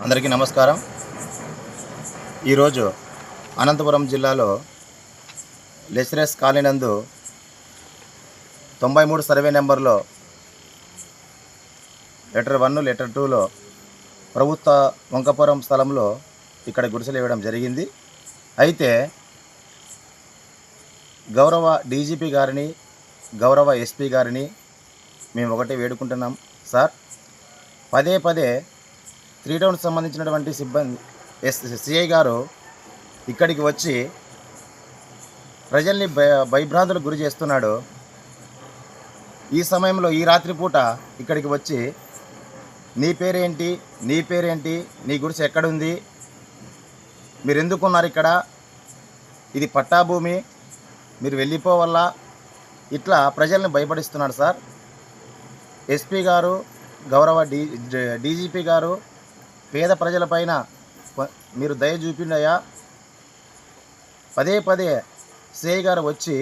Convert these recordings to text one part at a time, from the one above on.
అందరికీ నమస్కారం. ఈరోజు అనంతపురం జిల్లాలో లెస్రెస్ కాలనీ నందు 93 సర్వే నెంబర్లో లెటర్ 1 లెటర్ 2లో ప్రభుత్వ వంకపురం స్థలంలో ఇక్కడ గుడిసెలు వేయడం జరిగింది. అయితే గౌరవ డీజీపీ గారిని, గౌరవ ఎస్పీ గారిని మేము ఒకటే వేడుకుంటున్నాం. సార్, పదే పదే 3 టౌన్కి సంబంధించినటువంటి సిబ్బంది సిఐ గారు ఇక్కడికి వచ్చి ప్రజల్ని భయభ్రాంతులకు గురి చేస్తున్నాడు. ఈ సమయంలో ఈ రాత్రిపూట ఇక్కడికి వచ్చి నీ పేరేంటి, నీ గుడిసె ఎక్కడుంది, మీరు ఎందుకున్నారు ఇక్కడ, ఇది పట్టా భూమి, మీరు వెళ్ళిపోవల్లా, ఇట్లా ప్రజల్ని భయపడిస్తున్నాడు. సార్, ఎస్పీ గారు, గౌరవ డీజీపీ గారు పేద ప్రజలపైన మీరు దయ చూపిండయా. పదే పదే సిఐ గారు వచ్చి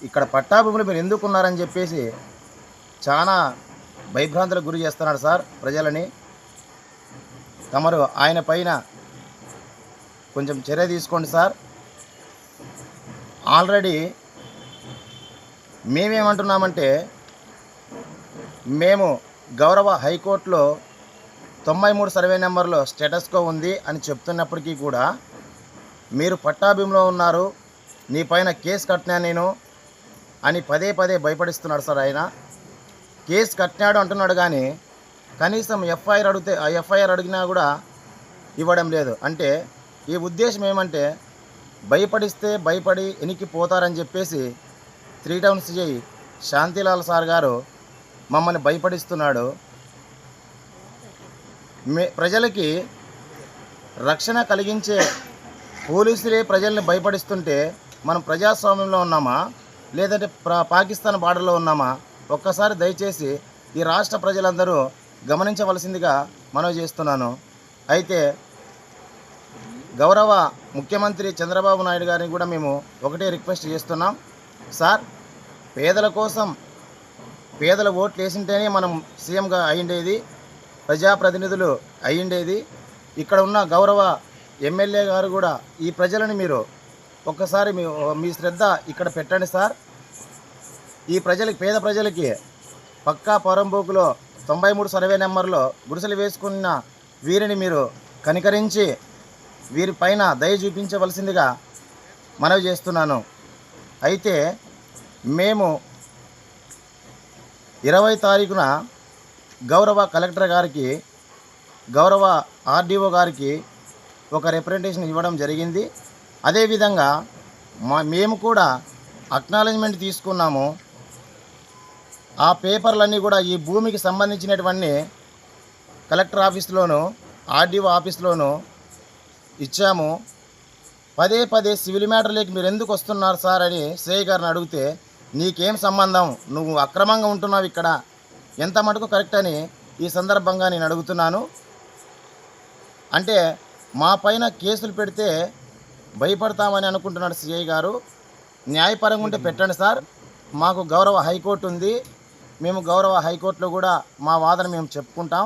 ఇక్కడ పట్టాభూములు మీరు ఎందుకున్నారని చెప్పేసి చాలా భయభ్రాంతులకు గురి చేస్తున్నాడు. సార్, ప్రజలని తమరు ఆయన పైన కొంచెం చర్య తీసుకోండి. సార్, ఆల్రెడీ మేమేమంటున్నామంటే, మేము గౌరవ హైకోర్టులో 93 సర్వే నెంబర్లో స్టేటస్కో ఉంది అని చెప్తున్నప్పటికీ కూడా మీరు పట్టాభూమిలో ఉన్నారు, నీ పైన కేసు కట్టినా నేను అని పదే పదే భయపడిస్తున్నాడు. సార్, ఆయన కేసు కట్టినాడు అంటున్నాడు, కానీ కనీసం ఎఫ్ఐఆర్ అడిగినా కూడా ఇవ్వడం లేదు. అంటే ఈ ఉద్దేశం ఏమంటే, భయపడిస్తే భయపడి ఎనికిపోతారని చెప్పేసి 3 టౌన్ సిఐ శాంతిలాల్ సార్ గారు మమ్మల్ని భయపడిస్తున్నాడు. ప్రజలకి రక్షణ కలిగించే పోలీసులే ప్రజల్ని భయపడిస్తుంటే మనం ప్రజాస్వామ్యంలో ఉన్నామా, లేదంటే పాకిస్తాన్ బార్డర్లో ఉన్నామా? ఒక్కసారి దయచేసి ఈ రాష్ట్ర ప్రజలందరూ గమనించవలసిందిగా మనవి చేస్తున్నాను. అయితే గౌరవ ముఖ్యమంత్రి చంద్రబాబు నాయుడు గారిని కూడా మేము ఒకటే రిక్వెస్ట్ చేస్తున్నాం. సార్, పేదల కోసం పేదల ఓట్లు వేసింటేనే మనం సీఎంగా అయ్యిండేది, ప్రజాప్రతినిధులు అయ్యిండేది. ఇక్కడ ఉన్న గౌరవ ఎమ్మెల్యే గారు కూడా ఈ ప్రజలని మీరు ఒక్కసారి మీ శ్రద్ధ ఇక్కడ పెట్టండి. సార్, ఈ ప్రజలకి, పేద ప్రజలకి పక్కా పొరంబోకులో 93 సర్వే నెంబర్లో గుడిసెలు వేసుకున్న వీరిని మీరు కనికరించి వీరిపైన దయ చూపించవలసిందిగా మనవి చేస్తున్నాను. అయితే మేము 20 తారీఖున గౌరవ కలెక్టర్ గారికి, గౌరవ ఆర్డీఓ గారికి ఒక రిప్రజెంటేషన్ ఇవ్వడం జరిగింది. అదేవిధంగా మేము కూడా అక్నాలెడ్జ్మెంట్ తీసుకున్నాము. ఆ పేపర్లన్నీ కూడా ఈ భూమికి సంబంధించినటువంటి కలెక్టర్ ఆఫీస్లోను, ఆర్డీఓ ఆఫీస్లోను ఇచ్చాము. పదే పదే సివిల్ మ్యాటర్లోకి మీరు ఎందుకు వస్తున్నారు సార్ అని సిఐ గారిని అడిగితే, నీకేం సంబంధం, నువ్వు అక్రమంగా ఉంటున్నావు ఇక్కడ, ఎంత మటుకు కరెక్ట్ అని ఈ సందర్భంగా నేను అడుగుతున్నాను. అంటే మా పైన కేసులు పెడితే భయపడతామని అనుకుంటున్నాడు సిఐ గారు. న్యాయపరంగా ఉంటే పెట్టండి సార్. మాకు గౌరవ హైకోర్టు ఉంది, మేము గౌరవ హైకోర్టులో కూడా మా వాదన మేము చెప్పుకుంటాం.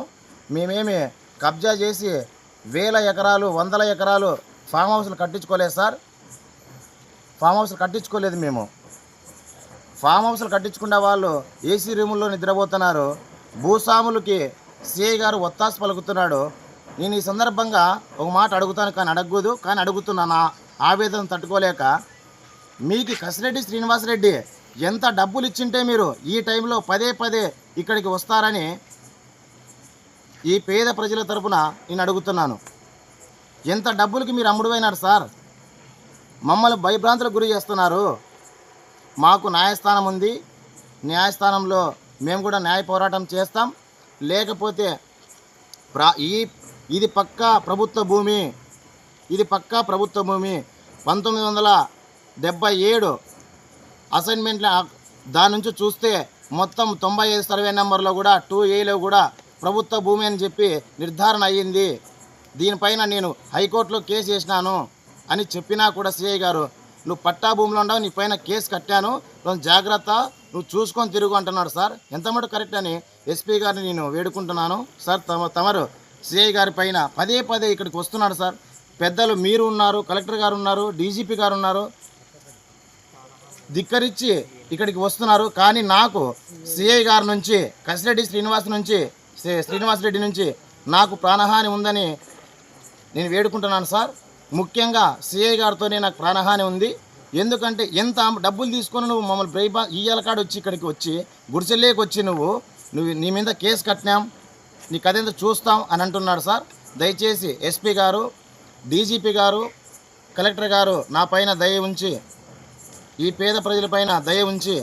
మేమేమి కబ్జా చేసి వేల ఎకరాలు, వందల ఎకరాలు ఫామ్ హౌస్లు కట్టించుకోలేదు సార్. ఫామ్ హౌస్లు కట్టించుకోలేదు. మేము ఫామ్ హౌస్లు కట్టించుకున్న వాళ్ళు ఏసీ రూముల్లో నిద్రపోతున్నారు. భూస్వాములకి సిఐ గారు ఒత్తాసు పలుకుతున్నాడు. నేను ఈ సందర్భంగా ఒక మాట అడుగుతాను, కానీ అడుగుతున్నాను ఆవేదన తట్టుకోలేక. మీకు కసిరెడ్డి శ్రీనివాసరెడ్డి ఎంత డబ్బులు ఇచ్చింటే మీరు ఈ టైంలో పదే పదే ఇక్కడికి వస్తారని ఈ పేద ప్రజల తరపున నేను అడుగుతున్నాను. ఎంత డబ్బులకి మీరు అమ్ముడుపోయినారు సార్? మమ్మల్ని భయభ్రాంతులకు గురి చేస్తున్నారు. మాకు న్యాయస్థానం ఉంది, న్యాయస్థానంలో మేము కూడా న్యాయ పోరాటం చేస్తాం. లేకపోతే ఇది పక్కా ప్రభుత్వ భూమి, 1977 అసైన్మెంట్ల దాని నుంచి చూస్తే మొత్తం 95 సర్వే నెంబర్లో కూడా 2Aలో కూడా ప్రభుత్వ భూమి అని చెప్పి నిర్ధారణ అయ్యింది. దీనిపైన నేను హైకోర్టులో కేసు చేసినాను అని చెప్పినా కూడా సిఐ గారు, నువ్వు పట్టా భూమిలో ఉండవు, నీ పైన కేసు కట్టాను, జాగ్రత్త, నువ్వు చూసుకొని తిరుగు అంటున్నాడు. సార్, ఎంత మటు కరెక్ట్ అని ఎస్పీ గారిని నేను వేడుకుంటున్నాను. సార్, తమరు సిఐ గారి పైన పదే పదే ఇక్కడికి వస్తున్నాడు సార్. పెద్దలు మీరు ఉన్నారు, కలెక్టర్ గారు ఉన్నారు, డీజీపీ గారు ఉన్నారు, ధిక్కరించి ఇక్కడికి వస్తున్నారు. కానీ నాకు సిఐ గారి నుంచి కసిరెడ్డి శ్రీనివాసరెడ్డి నుంచి నాకు ప్రాణహాని ఉందని నేను వేడుకుంటున్నాను సార్. ముఖ్యంగా సిఐ గారితోనే నాకు ప్రాణహాని ఉంది. ఎందుకంటే ఎంత డబ్బులు తీసుకొని నువ్వు మమ్మల్ని ఇయ్యాల కాడ వచ్చి ఇక్కడికి వచ్చి గుడిసెల్లేకి వచ్చి నువ్వు నీ మీద కేసు కట్టినాం, నీ కథ చూస్తాం అని అంటున్నాడు సార్. దయచేసి ఎస్పీ గారు, డీజీపీ గారు, కలెక్టర్ గారు నా పైన దయ ఉంచి, ఈ పేద ప్రజలపైన దయ ఉంచి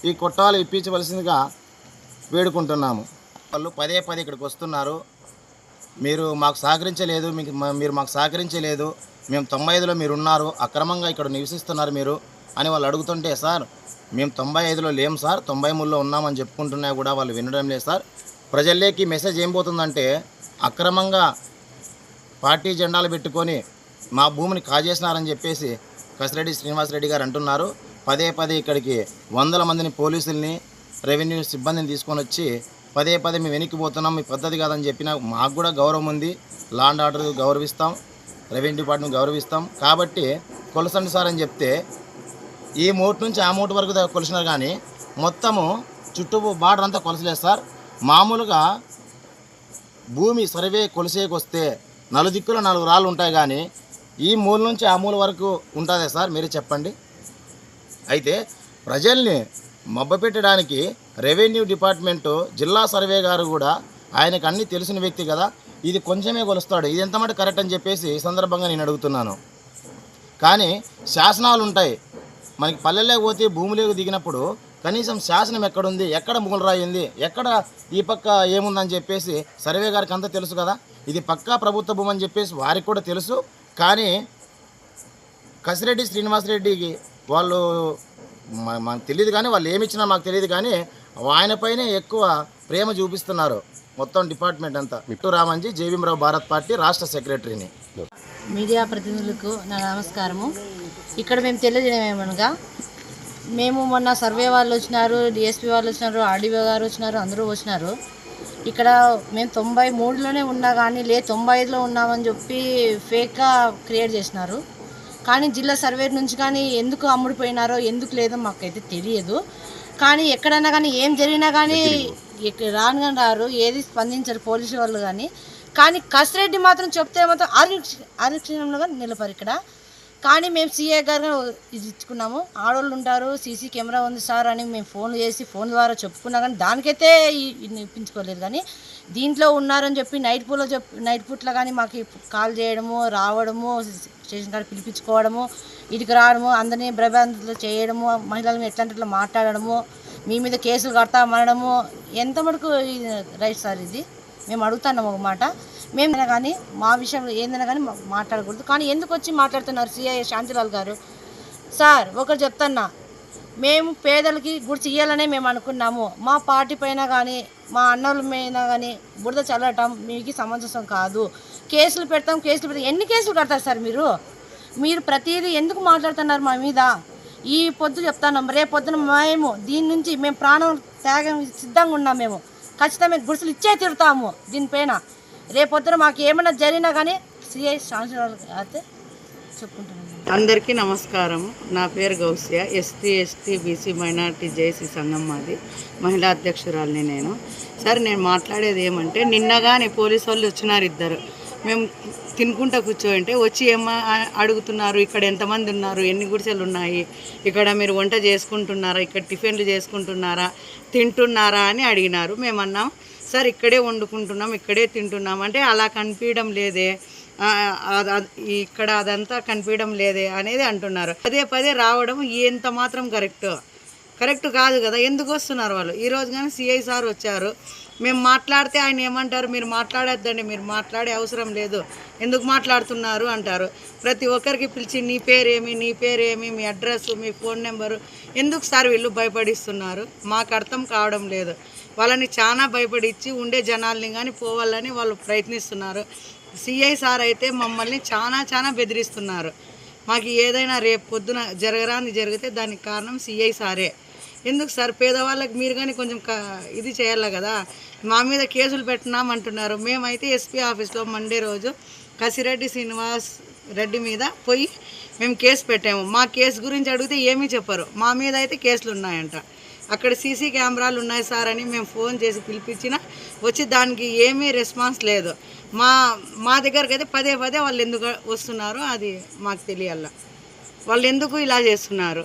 ఈ కొట్టాలు ఇప్పించవలసిందిగా వేడుకుంటున్నాము. వాళ్ళు పదే పదే ఇక్కడికి వస్తున్నారు. మీరు మాకు సహకరించలేదు, మీరు మాకు సహకరించలేదు, మేము 95లో మీరు ఉన్నారు, అక్రమంగా ఇక్కడ నివసిస్తున్నారు మీరు అని వాళ్ళు అడుగుతుంటే, సార్ మేము 95లో లేము సార్, 93లో ఉన్నామని చెప్పుకుంటున్నా కూడా వాళ్ళు వినడం లేదు సార్. ప్రజల్లోకి మెసేజ్ ఏం పోతుందంటే అక్రమంగా పార్టీ జెండాలు పెట్టుకొని మా భూమిని కాజేసినారని చెప్పేసి కసిరెడ్డి శ్రీనివాసరెడ్డి గారు అంటున్నారు. పదే పదే ఇక్కడికి 100 మందిని పోలీసుల్ని, రెవెన్యూ సిబ్బందిని తీసుకొని వచ్చి పదే పదే మేము వెనక్కిపోతున్నాం, మీ పద్ధతి కాదని చెప్పినా మాకు కూడా గౌరవం ఉంది, లా అండ్ ఆర్డర్ గౌరవిస్తాం, రెవెన్యూ డిపార్ట్మెంట్ గౌరవిస్తాం, కాబట్టి కొలసండి సార్ అని చెప్తే ఈ మూట నుంచి ఆ మూట వరకు కొలిసినారు. కానీ మొత్తము చుట్టూ బార్డర్ అంతా కొలసలేదు సార్. మామూలుగా భూమి సర్వే కొలిసేకి వస్తే 4 దిక్కులో 4 రాళ్ళు ఉంటాయి, కానీ ఈ మూల నుంచి ఆ మూల వరకు ఉంటుందే సార్, మీరే చెప్పండి. అయితే ప్రజల్ని మభ్యపెట్టడానికి రెవెన్యూ డిపార్ట్మెంటు, జిల్లా సర్వే గారు కూడా ఆయనకు అన్నీ తెలిసిన వ్యక్తి కదా, ఇది కొంచెమే కొలుస్తాడు, ఇది ఎంత మాట కరెక్ట్ అని చెప్పేసి ఈ సందర్భంగా నేను అడుగుతున్నాను. కానీ శాసనాలు ఉంటాయి, మనకి పల్లెల్లోకి పోతే భూమిలోకి దిగినప్పుడు కనీసం శాసనం ఎక్కడుంది, ఎక్కడ మూలరాయింది, ఎక్కడ ఈ పక్క ఏముందని చెప్పేసి సర్వే గారికి అంతా తెలుసు కదా. ఇది పక్కా ప్రభుత్వ భూమి అని చెప్పేసి వారికి కూడా తెలుసు. కానీ కసిరెడ్డి శ్రీనివాసరెడ్డికి వాళ్ళు మాకు తెలియదు, కానీ వాళ్ళు ఏమి ఇచ్చినా మాకు తెలియదు, కానీ ఆయనపైనే ఎక్కువ ప్రేమ చూపిస్తున్నారు మొత్తం డిపార్ట్మెంట్ అంతా. మిట్టు రామంజీ, జేవీఎంరావు భారత్ పార్టీ రాష్ట్ర సెక్రటరీని. మీడియా ప్రతినిధులకు నా నమస్కారము. ఇక్కడ మేము తెలియజేయమనగా, మేము మొన్న సర్వే వాళ్ళు వచ్చినారు, డిఎస్పీ వాళ్ళు వచ్చినారు, ఆర్డీఓ గారు వచ్చినారు, అందరూ వచ్చినారు. ఇక్కడ మేము 93లోనే ఉన్నా కానీ 95లో ఉన్నామని చెప్పి ఫేక్గా క్రియేట్ చేసినారు. కానీ జిల్లా సర్వే నుంచి కానీ ఎందుకు అమ్ముడిపోయినారో ఎందుకు లేదో మాకైతే తెలియదు. కానీ ఎక్కడైనా కానీ ఏం జరిగినా కానీ రారు, ఏది స్పందించరు పోలీసు వాళ్ళు కానీ కసిరెడ్డి మాత్రం చెప్తే మాత్రం ఆరక్షణంలో కానీ నిలపరు ఇక్కడ. కానీ మేము సీఏ గారు ఇది ఇచ్చుకున్నాము, ఆడవాళ్ళు ఉంటారు, సీసీ కెమెరా ఉంది సార్ అని మేము ఫోన్ చేసి ఫోన్ ద్వారా చెప్పుకున్నా కానీ దానికైతే ఇప్పించుకోలేదు. కానీ దీంట్లో ఉన్నారని చెప్పి నైట్ పూట్లో కానీ మాకు కాల్ చేయడము, రావడము, స్టేషన్ కాడ పిలిపించుకోవడము, ఇటుకు రావడము, అందరినీ భయభ్రాంతులు చేయడము, మహిళలను ఎట్లాంటి మాట్లాడడము, మీ మీద కేసులు కడతామనడము ఎంత మటుకు రైట్ సార్ ఇది? మేము అడుగుతున్నాం ఒక మాట. మేము కానీ మా విషయంలో ఏందైనా కానీ మాట్లాడకూడదు. కానీ ఎందుకు వచ్చి మాట్లాడుతున్నారు సిఐ శాంతిలాల్ గారు? సార్ ఒకరు చెప్తున్నా, మేము పేదలకి గుడిసి ఇయ్యాలనే మేము అనుకున్నాము. మా పార్టీ పైన కానీ మా అన్నల మీద కానీ బురద చల్లటం మీకు సమంజసం కాదు. కేసులు పెడతాం ఎన్ని కేసులు కడతారు సార్ మీరు ప్రతిదీ ఎందుకు మాట్లాడుతున్నారు మా మీద? ఈ పొద్దు చెప్తున్నాం, రేపు పొద్దున దీని నుంచి మేము ప్రాణం త్యాగం సిద్ధంగా ఉన్నాం. మేము ఖచ్చితంగా గుడిసెలు ఇచ్చే తిడతాము దీనిపైన. రేపొద్దున మాకు ఏమైనా జరిగినా కానీ సిఐ శాంతిలాల్ అయితే చెప్పుకుంటున్నాను. అందరికీ నమస్కారం. నా పేరు గౌసియ, ఎస్టీ బీసీ మైనార్టీ జేసీ సంఘం మాది, మహిళా అధ్యక్షురాలిని నేను. సార్ నేను మాట్లాడేది ఏమంటే, నిన్నగానే పోలీసు వాళ్ళు వచ్చినారు ఇద్దరు. మేము తినుకుంటా కూర్చోంటే వచ్చి అడుగుతున్నారు, ఇక్కడ ఎంతమంది ఉన్నారు, ఎన్ని గుడిసెలు ఉన్నాయి, ఇక్కడ మీరు వంట చేసుకుంటున్నారా, ఇక్కడ టిఫిన్లు చేసుకుంటున్నారా, తింటున్నారా అని అడిగినారు. మేమన్నాం సార్ ఇక్కడే వండుకుంటున్నాం, ఇక్కడే తింటున్నాం అంటే అలా కనిపించడం లేదే, ఇక్కడ అదంతా కనిపించడం లేదే అనేది అంటున్నారు. పదే రావడం ఎంత మాత్రం కరెక్ట్ కాదు కదా. ఎందుకు వస్తున్నారు వాళ్ళు? ఈరోజు కానీ సిఐ సార్ వచ్చారు, మేము మాట్లాడితే ఆయన ఏమంటారు, మీరు మాట్లాడొద్దండి, మీరు మాట్లాడే అవసరం లేదు, ఎందుకు మాట్లాడుతున్నారు అంటారు. ప్రతి ఒక్కరికి పిలిచి నీ పేరేమి, మీ అడ్రస్, మీ ఫోన్ నెంబరు ఎందుకు సార్ వీళ్ళు భయపడిస్తున్నారు? మాకు అర్థం కావడం లేదు. వాళ్ళని చాలా భయపడిచ్చి ఉండే జనాల్ని కానీ పోవాలని వాళ్ళు ప్రయత్నిస్తున్నారు. సిఐ సార్ అయితే మమ్మల్ని చాలా బెదిరిస్తున్నారు. మాకు ఏదైనా రేపు పొద్దున జరిగితే దానికి కారణం సిఐ సారే. ఎందుకు సార్? పేదవాళ్ళకి మీరు కానీ కొంచెం ఇది చేయాలి కదా. మా మీద కేసులు పెట్టినామంటున్నారు. మేమైతే ఎస్పీ ఆఫీస్లో మండే రోజు కసిరెడ్డి శ్రీనివాస్ రెడ్డి మీద పోయి మేము కేసు పెట్టాము. మా కేసు గురించి అడిగితే ఏమీ చెప్పరు. మా మీద అయితే కేసులు ఉన్నాయంట. అక్కడ సీసీ కెమెరాలు ఉన్నాయి సార్ అని మేము ఫోన్ చేసి పిలిపించినా వచ్చి దానికి ఏమీ రెస్పాన్స్ లేదు. మా దగ్గరికి అయితే పదే వాళ్ళు ఎందుకు వస్తున్నారో అది మాకు తెలియాల. వాళ్ళు ఎందుకు ఇలా చేస్తున్నారు?